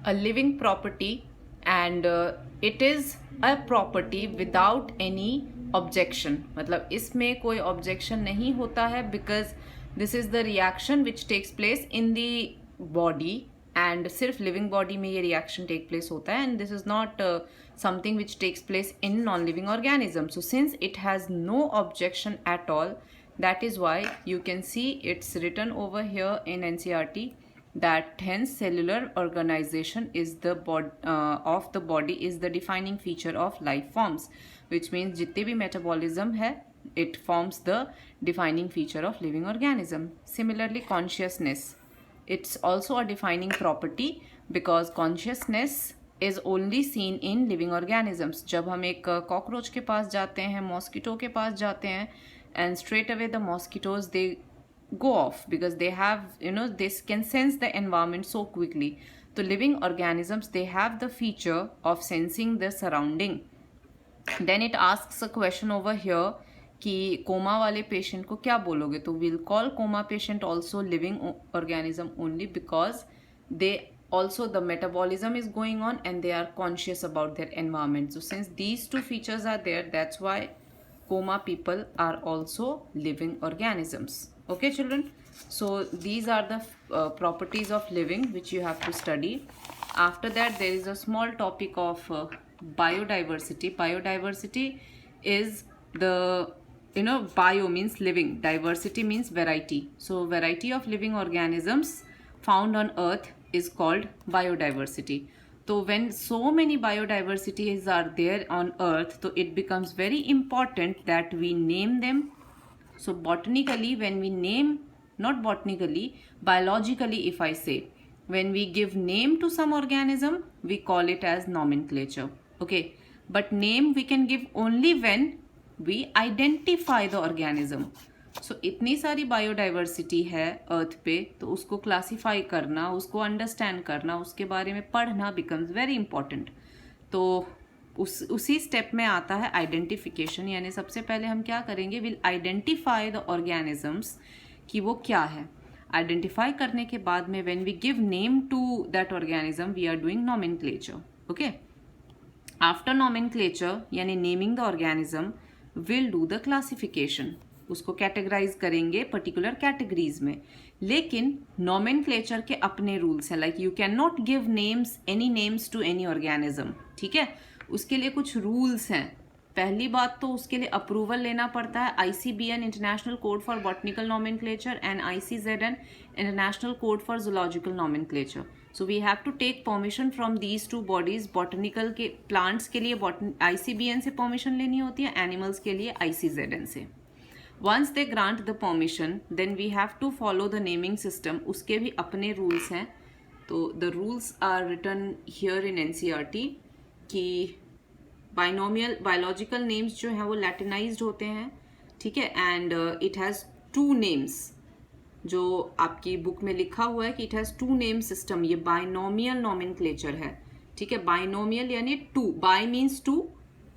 a living property, and it is a property without any objection. मतलब इसमें कोई objection नहीं होता है, because this is the reaction which takes place in the body, and सिर्फ living body में ये reaction take place होता है, and this is not something which takes place in non-living organism. So since it has no objection at all, that is why you can see it's written over here in NCERT that hence cellular organization is the of the body is the defining feature of life forms, which means जितने भी metabolism है, it forms the defining feature of living organism. Similarly, consciousness, it's also a defining property because consciousness is only seen in living organisms. जब हम एक cockroach के पास जाते हैं, mosquito के पास जाते हैं, and straight away the mosquitoes, they go off because they have, they can sense the environment so quickly. So living organisms, they have the feature of sensing the surrounding. Then it asks a question over here कि coma वाले patient को क्या बोलोगे? तो we'll call coma patient also living organism only because they also, the metabolism is going on and they are conscious about their environment. So since these two features are there, that's why coma people are also living organisms. Okay children, so these are the properties of living which you have to study. After that, there is a small topic of biodiversity. Biodiversity is the, bio means living, diversity means variety. So variety of living organisms found on earth is called biodiversity. So when so many biodiversities are there on earth, so it becomes very important that we name them. So botanically, when we name, not botanically, biologically, if I say, when we give name to some organism, we call it as nomenclature. Okay, but name we can give only when we identify the organism. So इतनी सारी biodiversity है अर्थ पे, तो उसको classify करना, उसको understand करना, उसके बारे में पढ़ना बिकम्स वेरी इंपॉर्टेंट. तो उसी स्टेप में आता है आइडेंटिफिकेशन. यानी सबसे पहले हम क्या करेंगे, विल आइडेंटिफाई द ऑर्गेनिजम्स कि वो क्या है. आइडेंटिफाई करने के बाद में when we give name to that organism, we are doing nomenclature. Okay, after nomenclature यानी naming the organism, will do the classification. उसको कैटेगराइज करेंगे पर्टिकुलर कैटेगरीज में. लेकिन नोमेनक्लेचर के अपने रूल्स हैं. Like you can not give names, any names to any organism. ठीक है, उसके लिए कुछ रूल्स हैं. पहली बात तो उसके लिए अप्रूवल लेना पड़ता है ICBN international code for botanical nomenclature and ICZN international code for zoological nomenclature. So we have to take permission from these two bodies. Botanical के प्लांट्स के लिए ICBN से परमिशन लेनी होती है, एनिमल्स के लिए ICZN से. Once they grant the permission, then we have to follow the naming system. उसके भी अपने rules हैं. तो the rules are written here in NCERT कि biological names जो हैं वो latinized होते हैं. ठीक है, and it has two names. जो आपकी बुक में लिखा हुआ है कि it has two name system. ये binomial nomenclature है. ठीक है, binomial यानी two. Bi means two.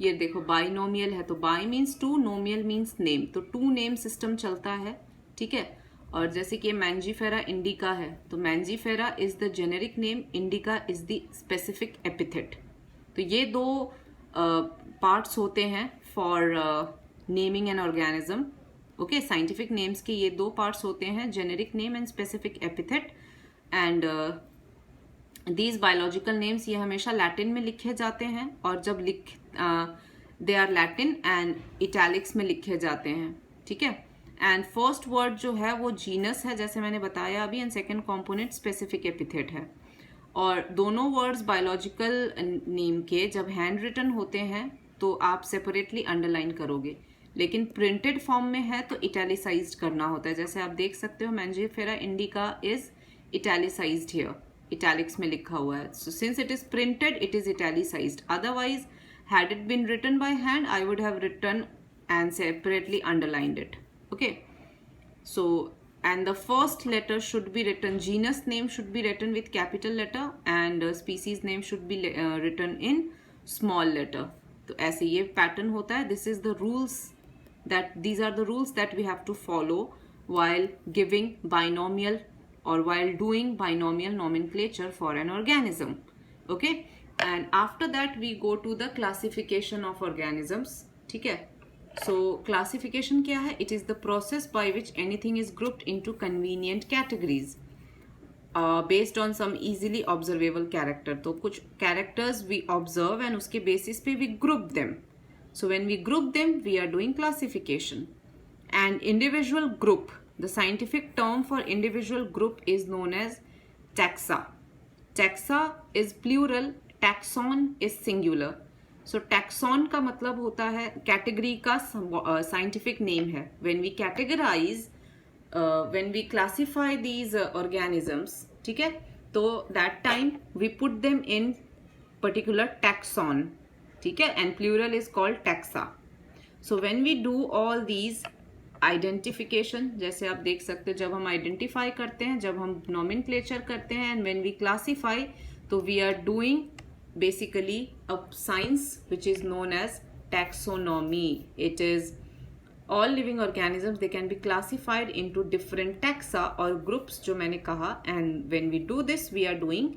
ये देखो बाइनोमियल है, तो bi means two, nomial means name. तो टू नेम सिस्टम चलता है. ठीक है, और जैसे कि मैंजीफेरा इंडिका है, तो Mangifera is the generic name, indica is the specific epithet. तो ये दो पार्ट्स होते हैं for naming an organism. Okay, scientific names के ये दो पार्ट्स होते हैं, generic name and specific epithet. And these biological names ये हमेशा लैटिन में लिखे जाते हैं, और जब they are Latin and italics में लिखे जाते हैं. ठीक है, एंड फर्स्ट वर्ड जो है वो जीनस है, जैसे मैंने बताया अभी, and second component specific epithet है. और दोनों वर्ड्स बायोलॉजिकल नेम के जब हैंड रिटन होते हैं तो आप सेपरेटली अंडरलाइन करोगे, लेकिन प्रिंटेड फॉर्म में है तो इटैलिसाइज्ड करना होता है. जैसे आप देख सकते हो, Mangifera indica is italicised here, italics में लिखा हुआ है. So since it is printed, it is italicised. Otherwise had it been written by hand, I would have written and separately underlined it. Okay, so and the first letter should be written, genus name should be written with capital letter, and species name should be written in small letter. तो ऐसे ये pattern होता है. This is the rules that, these are the rules that we have to follow while giving binomial or while doing binomial nomenclature for an organism. Okay, and after that we go to the classification of organisms. ठीक है, so classification क्या है? It is the process by which anything is grouped into convenient categories based on some easily observable character. तो कुछ characters we observe and उसके basis पे we group them. So when we group them, we are doing classification. And individual group, the scientific term for individual group is known as taxa. Taxa is plural, taxon is singular. So taxon का मतलब होता है category का scientific name है. When we categorize, when we classify these organisms, ठीक है, तो that time we put them in particular taxon. ठीक है, and plural is called taxa. So when we do all these identification, जैसे आप देख सकते हो, जब हम आइडेंटिफाई करते हैं, जब हम नॉमेनक्लेचर करते हैं, एंड व्हेन वी क्लासीफाई, तो we are doing basically a science which is known as taxonomy. It is all living organisms, they can be classified into different taxa or groups जो मैंने कहा, and when we do this we are doing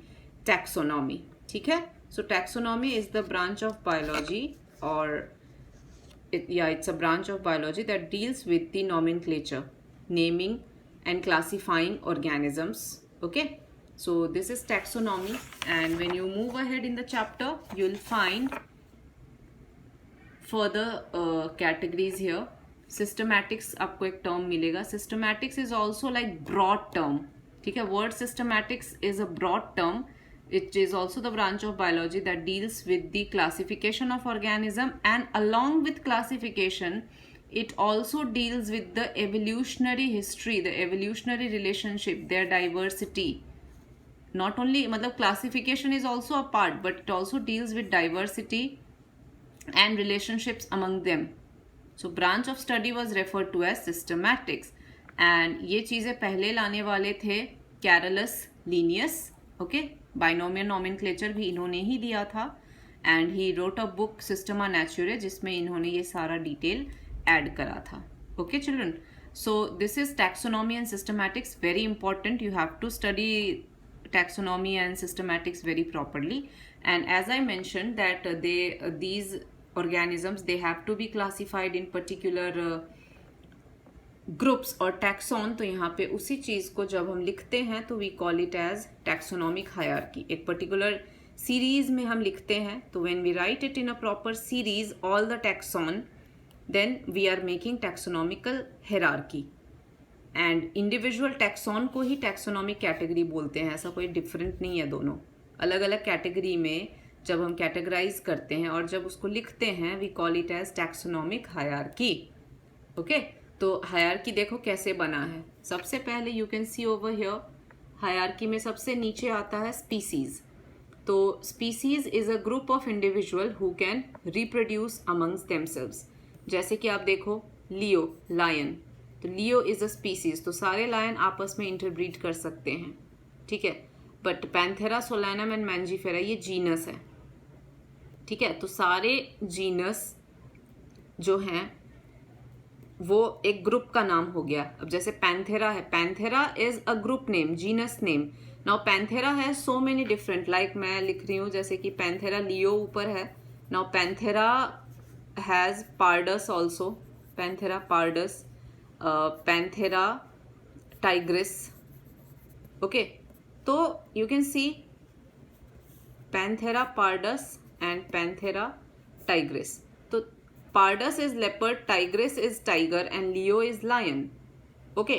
taxonomy. ठीक है, so taxonomy is the branch of biology, or it's a branch of biology that deals with the nomenclature, naming and classifying organisms. Okay, so this is taxonomy, and when you move ahead in the chapter you'll find further categories here. Systematics आपको एक term मिलेगा. Systematics is also like broad term. ठीक है, word systematics is a broad term. It is also the branch of biology that deals with the classification of organism, and along with classification it also deals with the evolutionary history, the evolutionary relationship, their diversity. Not only मतलब classification is also a part, but it also deals with diversity and relationships among them. So branch of study was referred to as systematics, and ये चीज़ें पहले लाने वाले थे Carolus Linnaeus. Okay, binomial nomenclature भी इन्होंने ही दिया था, and he wrote a book Systema Naturae जिसमें इन्होंने ये सारा डिटेल ऐड करा था. Okay children, so this is taxonomy and systematics. Very important, you have to study taxonomy and systematics very properly. And as I mentioned that these organisms, they have to be classified in particular groups or taxon. तो यहाँ पे उसी चीज़ को जब हम लिखते हैं तो we call it as taxonomic hierarchy. एक particular series में हम लिखते हैं, तो when we write it in a proper series, all the taxon, then we are making taxonomical hierarchy. And individual taxon को ही टैक्सोनॉमिक कैटेगरी बोलते हैं. ऐसा कोई डिफरेंट नहीं है. दोनों अलग अलग कैटेगरी में जब हम कैटेगराइज करते हैं और जब उसको लिखते हैं, we call it as taxonomic hierarchy. Okay, तो हायरार्की देखो कैसे बना है. सबसे पहले you can see over here, hierarchy में सबसे नीचे आता है स्पीसीज. तो species is a group of individual who can reproduce amongst themselves. जैसे कि आप देखो लियो, लायन, तो लियो इज अ स्पीसीज, तो सारे लायन आपस में इंटरब्रीड कर सकते हैं. ठीक है, but Panthera, solanum and Mangifera ये जीनस है. ठीक है, तो सारे जीनस जो हैं वो एक ग्रुप का नाम हो गया. अब जैसे पैंथेरा है, Panthera is a group name, genus name. Now Panthera है सो मेनी डिफरेंट, लाइक मैं लिख रही हूँ जैसे कि पैंथेरा लियो ऊपर है. Now Panthera has pardus also, Panthera pardus, Panthera tigris. Okay, तो you can see Panthera pardus and Panthera tigris. तो pardus is leopard, tigris is tiger and leo is lion. Okay,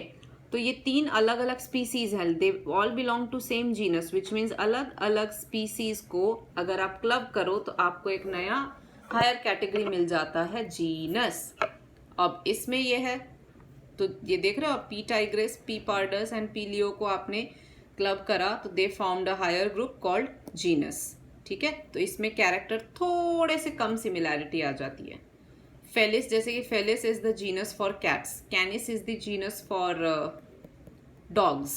तो ये तीन अलग अलग species हैं. They all belong to same genus, which means अलग अलग स्पीसीज को अगर आप क्लब करो तो आपको एक नया हायर कैटेगरी मिल जाता है, जीनस. अब इसमें ये है, तो ये देख रहे हो आप, P tigris, P pardus and P leo को आपने क्लब करा तो they formed a higher group called genus. ठीक है, तो इसमें कैरेक्टर थोड़े से कम सिमिलैरिटी आ जाती है. फेलिस, जैसे कि Felis is the genus for cats, Canis is the genus for dogs.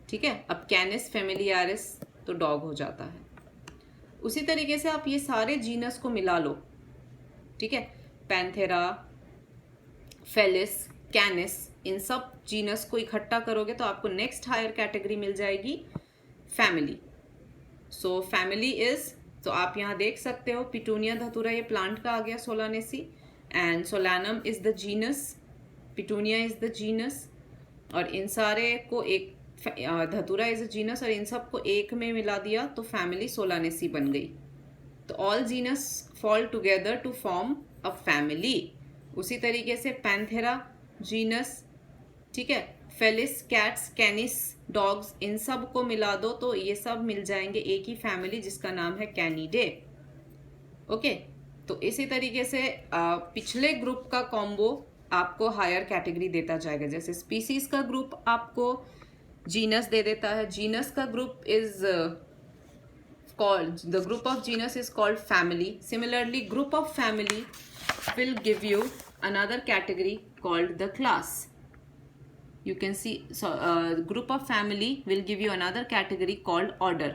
ठीक है, अब कैनिस फेमिलियारिस तो डॉग हो जाता है. उसी तरीके से आप ये सारे जीनस को मिला लो. ठीक है, पैंथेरा, फेलिस, कैनिस, इन सब जीनस को इकट्ठा करोगे तो आपको नेक्स्ट हायर कैटेगरी मिल जाएगी, फैमिली. सो फैमिली इज, तो आप यहाँ देख सकते हो पिटूनिया धतूरा ये प्लांट का आ गया Solanaceae, and solanum is the genus, petunia is the genus, और इन सारे को एक धतूरा इज अ जीनस, और इन सब को एक में मिला दिया तो फैमिली सोलानेसी बन गई। तो all genus fall together to form a family. उसी तरीके से पैंथेरा जीनस, ठीक है, फेलिस कैट्स, कैनिस डॉग्स, इन सब को मिला दो तो ये सब मिल जाएंगे एक ही फैमिली जिसका नाम है कैनिडे। ओके, तो इसी तरीके से पिछले ग्रुप का कॉम्बो आपको हायर कैटेगरी देता जाएगा। जैसे स्पीसीज का ग्रुप आपको जीनस दे देता है, जीनस का group is called, the group of genus is called family. Similarly, group of family will give you another category called the class. You can see, so group of family will give you another category called order,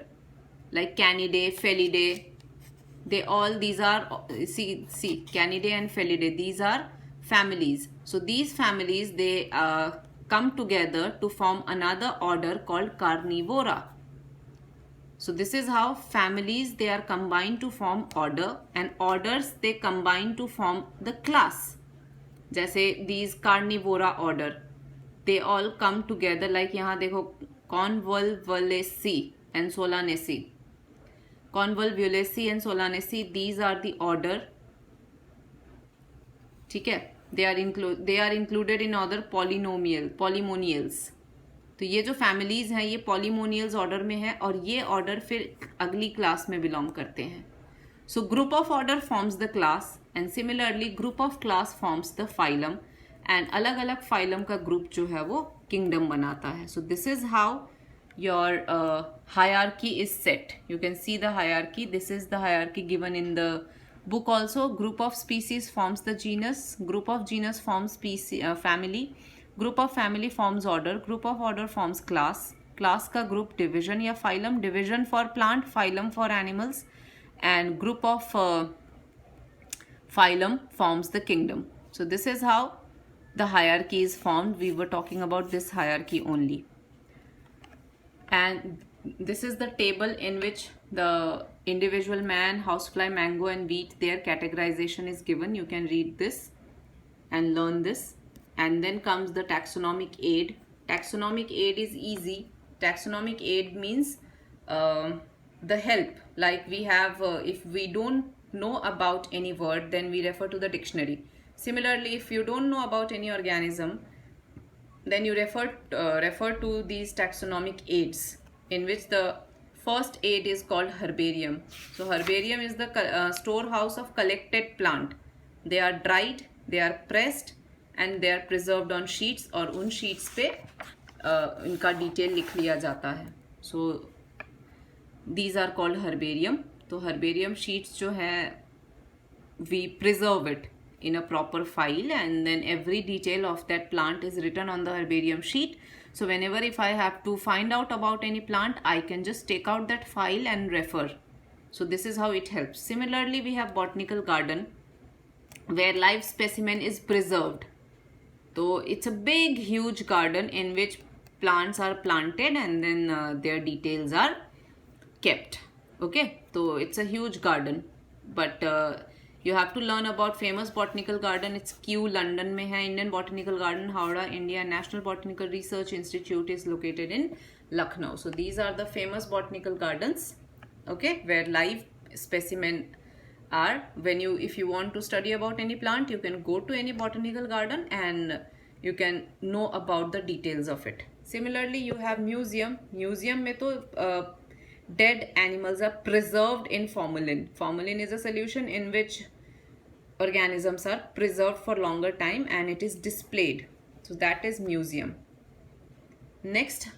like Canidae, Felidae. They all, these are, see Canidae and Felidae, these are families. So these families, they come together to form another order called Carnivora. So this is how families, they are combined to form order, and orders they combine to form the class. जैसे these carnivora order, they all come together, like यहाँ देखो Convolvulaceae and Solanaceae. Convolvulaceae and Solanaceae, these are the order, ठीक है, they are included in order polymonials. तो ये जो families हैं ये पॉलीमोनियल्स ऑर्डर में है, और ये ऑर्डर फिर अगली क्लास में बिलोंग करते हैं। So group of order forms the class, and similarly group of class forms the phylum, and अलग अलग फाइलम का ग्रुप जो है वो किंगडम बनाता है। सो this is how your hierarchy is set. You can see the hierarchy, this is the hierarchy given in the book also. Group of species forms the genus, group of genus forms family, group of family forms order, group of order forms class, class का group division या phylum, division for plant, phylum for animals, and group of phylum forms the kingdom. So this is how the hierarchy is formed. We were talking about this hierarchy only, and this is the table in which the individual man, housefly, mango and wheat, their categorization is given. You can read this and learn this. And then comes the taxonomic aid. Taxonomic aid is easy. Taxonomic aid means the help. Like we have, if we don't know about any word, then we refer to the dictionary. Similarly, if you don't know about any organism, then you refer to these taxonomic aids, in which the first aid is called herbarium. So herbarium is the storehouse of collected plant. They are dried, they are pressed, and they are preserved on sheets, और उन sheets पे इनका detail लिख लिया जाता है. So these are called herbarium. तो herbarium sheets जो है, we preserve it in a proper file, and then every detail of that plant is written on the herbarium sheet. So whenever if I have to find out about any plant, I can just take out that file and refer. So this is how it helps. Similarly, we have botanical garden where live specimen is preserved. So it's a big huge garden in which plants are planted and then their details are kept. Okay, so it's a huge garden, but you have to learn about famous botanical garden. It's Kew, London में है. Indian Botanical Garden, Howrah, India. National Botanical Research Institute is located in Lucknow. So these are the famous botanical gardens, okay, where live specimen are. If you want to study about any plant, you can go to any botanical garden and you can know about the details of it. Similarly, you have museum. Museum में तो dead animals are preserved in formalin. Formalin is a solution in which organisms are preserved for longer time and it is displayed. So that is museum. Next,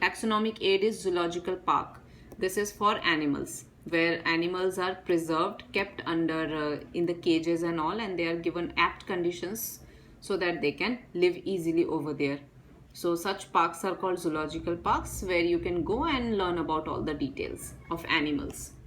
taxonomic aid is zoological park. This is for animals, where animals are preserved, kept under in the cages and all, and they are given apt conditions so that they can live easily over there. So such parks are called zoological parks, where you can go and learn about all the details of animals.